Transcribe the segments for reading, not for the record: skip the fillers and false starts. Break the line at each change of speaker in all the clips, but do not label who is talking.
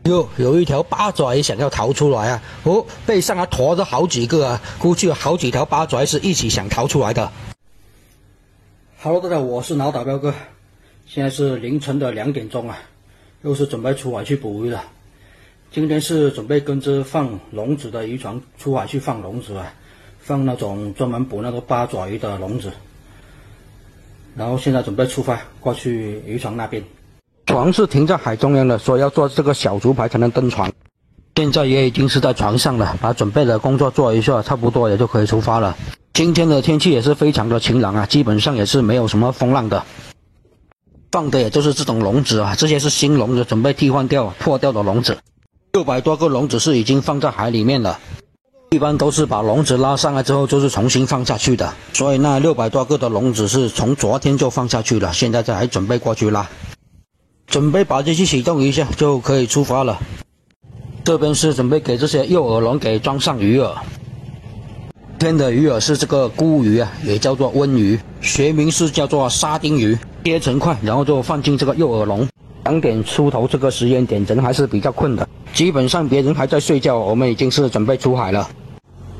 有一条八爪鱼想要逃出来啊！哦，背上还驮着好几个啊，估计有好几条八爪鱼是一起想逃出来的。Hello， 大家好，我是脑打彪哥，现在是凌晨的2点钟啊，又是准备出海去捕鱼了。今天是准备跟着放笼子的渔船出海去放笼子啊，放那种专门捕那个八爪鱼的笼子。然后现在准备出发过去渔船那边。船是停在海中央的，所以要做这个小竹排才能登船。现在也已经是在船上了，把准备的工作做一下，差不多也就可以出发了。今天的天气也是非常的晴朗啊，基本上也是没有什么风浪的。放的也就是这种笼子啊，这些是新笼子，准备替换掉破掉的笼子。600多个笼子是已经放在海里面了。一般都是把笼子拉上来之后就是重新放下去的，所以那600多个的笼子是从昨天就放下去了，现在还准备过去拉。准备把机器启动一下就可以出发了。这边是准备给这些诱饵笼给装上鱼饵。今天的鱼饵是这个鲈鱼啊，也叫做温鱼，学名是叫做沙丁鱼，切成块，然后就放进这个诱饵笼。2点出头这个时间点人还是比较困的，基本上别人还在睡觉，我们已经是准备出海了。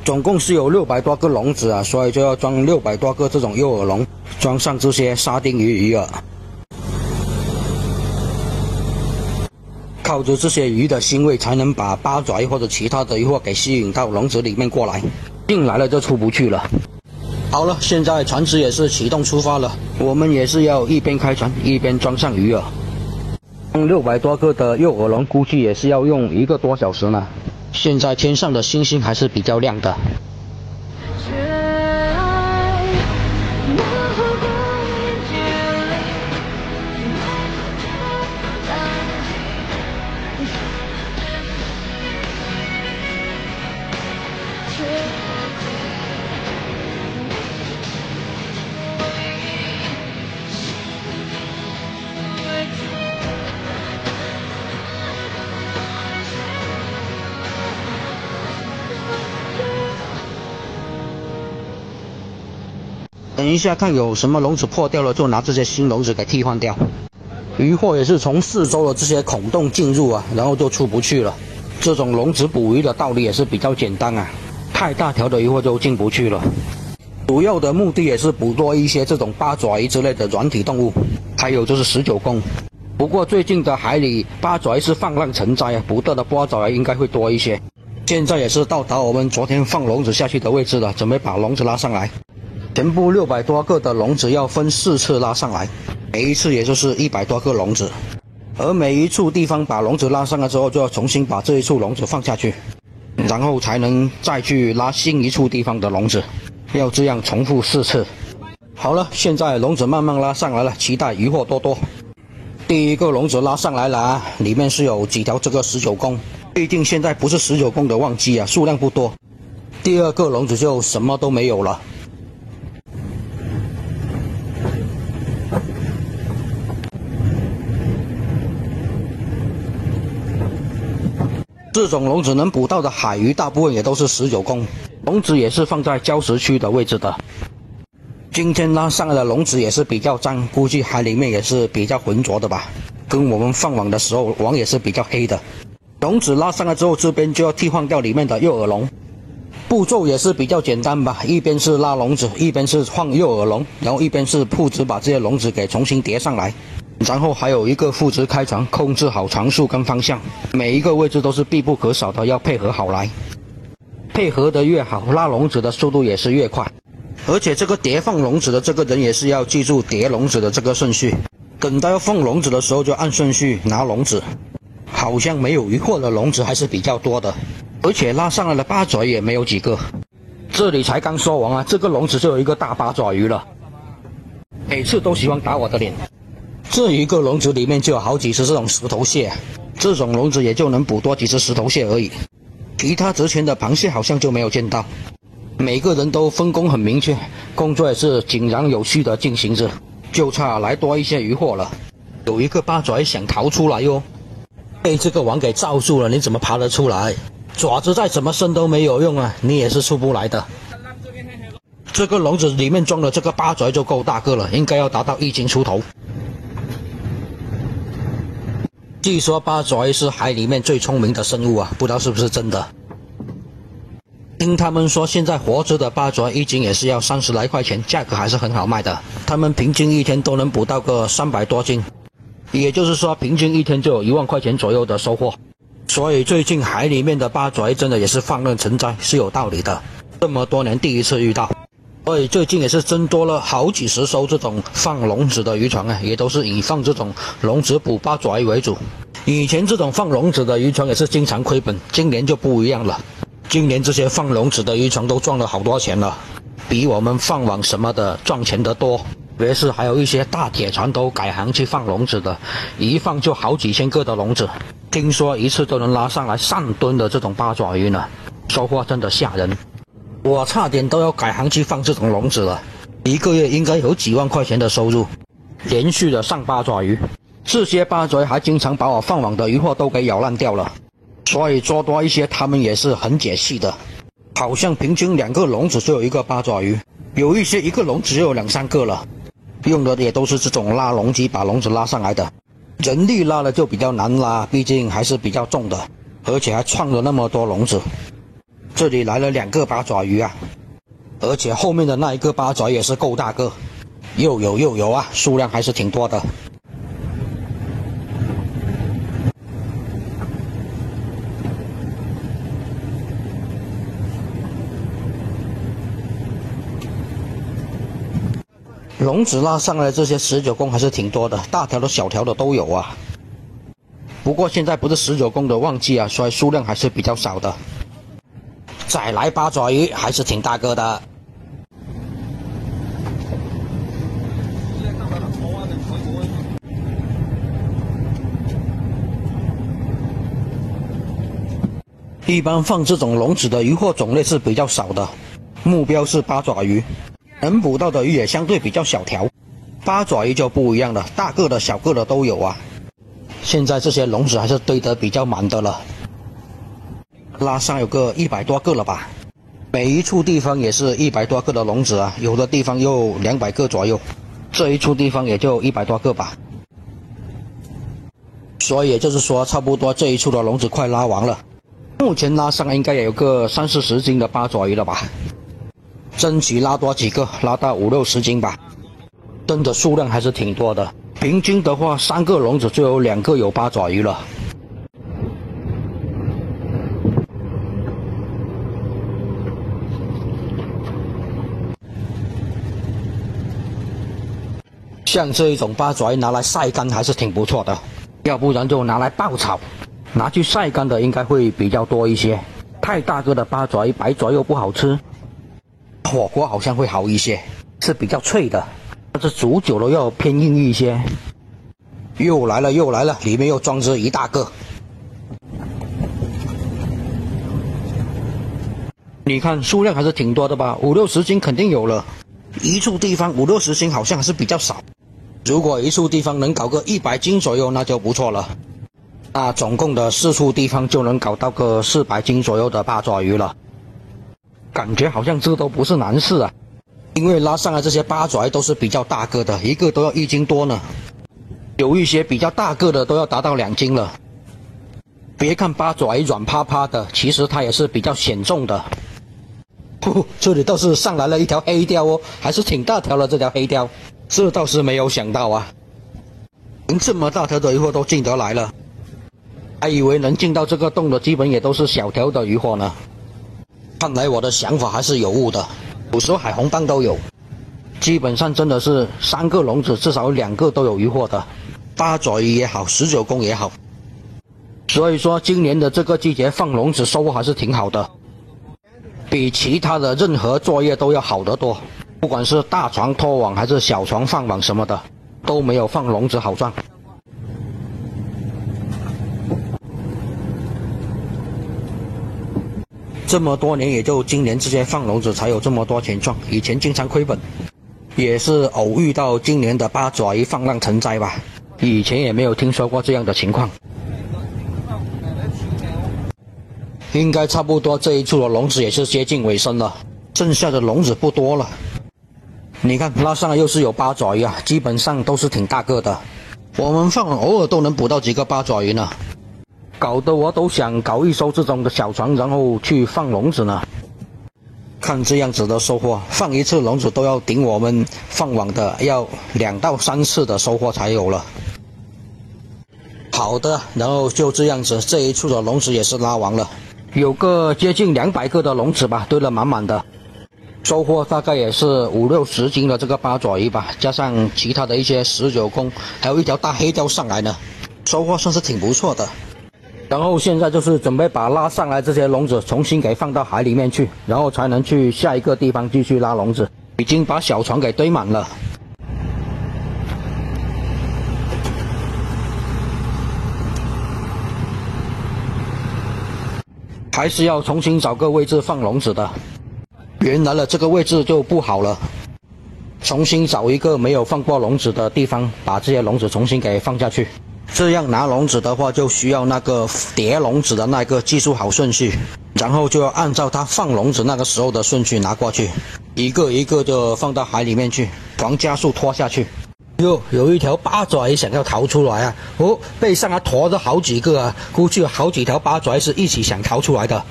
总共是有600多个笼子啊，所以就要装600多个这种诱饵笼，装上这些沙丁鱼鱼饵。靠着这些鱼的腥味，才能把八爪鱼或者其他的鱼货给吸引到笼子里面过来，进来了就出不去了。好了，现在船只也是启动出发了，我们也是要一边开船一边装上鱼饵。600多个的诱饵笼估计也是要用1个多小时呢。现在天上的星星还是比较亮的。等一下看有什么笼子破掉了，就拿这些新笼子给替换掉。鱼货也是从四周的这些孔洞进入啊，然后就出不去了。这种笼子捕鱼的道理也是比较简单啊，太大条的鱼货就进不去了。主要的目的也是捕捉一些这种八爪鱼之类的软体动物，还有就是19公。不过最近的海里八爪鱼是泛滥成灾啊，捕到的八爪鱼应该会多一些。现在也是到达我们昨天放笼子下去的位置了，准备把笼子拉上来。全部600多个的笼子要分4次拉上来，每一次也就是100多个笼子，而每一处地方把笼子拉上来之后，就要重新把这一处笼子放下去，然后才能再去拉新一处地方的笼子，要这样重复4次。好了，现在笼子慢慢拉上来了，期待鱼货多多。第一个笼子拉上来了啊，里面是有几条这个19公，毕竟现在不是19公的旺季啊，数量不多。第二个笼子就什么都没有了。这种笼子能捕到的海鱼大部分也都是19公，笼子也是放在礁石区的位置的。今天拉上来的笼子也是比较脏，估计海里面也是比较浑浊的吧，跟我们放网的时候网也是比较黑的。笼子拉上来之后，这边就要替换掉里面的诱饵笼，步骤也是比较简单吧，一边是拉笼子，一边是换诱饵笼，然后一边是铺子把这些笼子给重新叠上来。然后还有一个负责开船，控制好船速跟方向，每一个位置都是必不可少的，要配合好来。配合的越好，拉笼子的速度也是越快。而且这个叠放笼子的这个人也是要记住叠笼子的这个顺序，等到要放笼子的时候就按顺序拿笼子。好像没有鱼货的笼子还是比较多的，而且拉上来的八爪鱼也没有几个。这里才刚说完啊，这个笼子就有一个大八爪鱼了，每次都喜欢打我的脸。这一个笼子里面就有好几只这种石头蟹，这种笼子也就能捕多几只石头蟹而已，其他值钱的螃蟹好像就没有见到。每个人都分工很明确，工作也是井然有序的进行着，就差来多一些鱼货了。有一个八爪鱼想逃出来哟，被这个网给罩住了，你怎么爬得出来？爪子再怎么伸都没有用啊，你也是出不来的。这个笼子里面装的这个八爪鱼就够大个了，应该要达到1斤出头。据说八爪鱼是海里面最聪明的生物啊，不知道是不是真的。听他们说，现在活着的八爪鱼一斤也是要30来块钱，价格还是很好卖的。他们平均一天都能捕到个300多斤，也就是说平均一天就有1万块钱左右的收获。所以最近海里面的八爪鱼真的也是放任成灾，是有道理的。这么多年第一次遇到，所以最近也是增多了好几十艘这种放笼子的渔船啊，也都是以放这种笼子捕八爪鱼为主。以前这种放笼子的渔船也是经常亏本，今年就不一样了。今年这些放笼子的渔船都赚了好多钱了，比我们放网什么的赚钱的多。特别是还有一些大铁船都改行去放笼子的，一放就好几千个的笼子，听说一次都能拉上来3吨的这种八爪鱼呢，收获真的吓人。我差点都要改行去放这种笼子了，一个月应该有几万块钱的收入，连续的上八爪鱼。这些八爪鱼还经常把我放网的渔获都给咬烂掉了，所以捉多一些他们也是很解气的。好像平均2个笼子就有1个八爪鱼，有一些1个笼子就有2、3个了。用的也都是这种拉笼机把笼子拉上来的，人力拉了就比较难拉，毕竟还是比较重的，而且还创了那么多笼子。这里来了2个八爪鱼啊，而且后面的那一个八爪也是够大个，又有啊，数量还是挺多的。笼子拉上来这些19公还是挺多的，大条的小条的都有啊。不过现在不是19公的旺季啊，所以数量还是比较少的。再来八爪鱼还是挺大个的。一般放这种笼子的渔获种类是比较少的，目标是八爪鱼。能捕到的鱼也相对比较小条，八爪鱼就不一样了，大个的小个的都有啊。现在这些笼子还是堆得比较满的了，拉上有个100多个了吧，每一处地方也是100多个的笼子啊，有的地方又200个左右，这一处地方也就100多个吧。所以也就是说，差不多这一处的笼子快拉完了，目前拉上应该也有个30、40斤的八爪鱼了吧。争取拉多几个，拉到50、60斤吧。真的数量还是挺多的，平均的话3个笼子就有2个有八爪鱼了。像这一种八爪鱼拿来晒干还是挺不错的，要不然就拿来爆炒，拿去晒干的应该会比较多一些。太大个的八爪鱼白爪又不好吃，火锅好像会好一些，是比较脆的，但是煮久了要偏硬一些。又来了，里面又装着一大个。你看数量还是挺多的吧，50、60斤肯定有了。一处地方50、60斤好像还是比较少，如果一处地方能搞个100斤左右那就不错了。那总共的4处地方就能搞到个400斤左右的八爪鱼了。感觉好像这都不是难事啊，因为拉上来这些八爪鱼都是比较大个的，一个都要1斤多呢，有一些比较大个的都要达到2斤了。别看八爪鱼软趴趴的，其实它也是比较显重的。这里倒是上来了一条黑鲷哦，还是挺大条的这条黑鲷，这倒是没有想到啊，连这么大条的渔获都进得来了，还以为能进到这个洞的基本也都是小条的渔获呢。看来我的想法还是有误的，有时候海红蚌都有，基本上真的是3个笼子至少2个都有渔获的，八爪鱼也好，19公也好。所以说今年的这个季节放笼子收获还是挺好的，比其他的任何作业都要好得多。不管是大船拖网还是小船放网什么的，都没有放笼子好赚。这么多年，也就今年这些放笼子才有这么多钱赚，以前经常亏本，也是偶遇到今年的八爪鱼放浪成灾吧，以前也没有听说过这样的情况。应该差不多这一处的笼子也是接近尾声了，剩下的笼子不多了。你看拉上来又是有八爪鱼啊，基本上都是挺大个的，我们放偶尔都能捕到几个八爪鱼呢，搞得我都想搞一艘这种的小船，然后去放笼子呢。看这样子的收获，放一次笼子都要顶我们放网的要2到3次的收获才有了。好的，然后就这样子，这一处的笼子也是拉完了，有个接近200个的笼子吧，堆得满满的。收获大概也是5、60斤的这个八爪鱼吧，加上其他的一些19公，还有一条大黑鲷上来呢，收获算是挺不错的。然后现在就是准备把拉上来这些笼子重新给放到海里面去，然后才能去下一个地方继续拉笼子。已经把小船给堆满了。还是要重新找个位置放笼子的。原来的这个位置就不好了，重新找一个没有放过笼子的地方，把这些笼子重新给放下去。这样拿笼子的话，就需要那个叠笼子的那个记住好顺序，然后就要按照它放笼子那个时候的顺序拿过去，一个一个的放到海里面去，狂加速拖下去。哟，有一条八爪鱼想要逃出来啊！哦，背上还驮着好几个啊，估计有好几条八爪鱼是一起想逃出来的。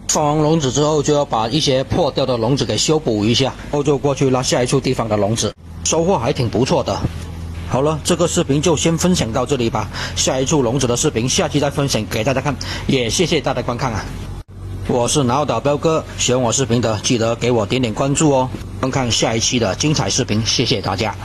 放完笼子之后，就要把一些破掉的笼子给修补一下，然后就过去拉下一处地方的笼子，收获还挺不错的。好了，这个视频就先分享到这里吧，下一处笼子的视频下期再分享给大家看，也谢谢大家观看啊！我是脑岛彪哥，喜欢我视频的记得给我点点关注哦，观看下一期的精彩视频，谢谢大家。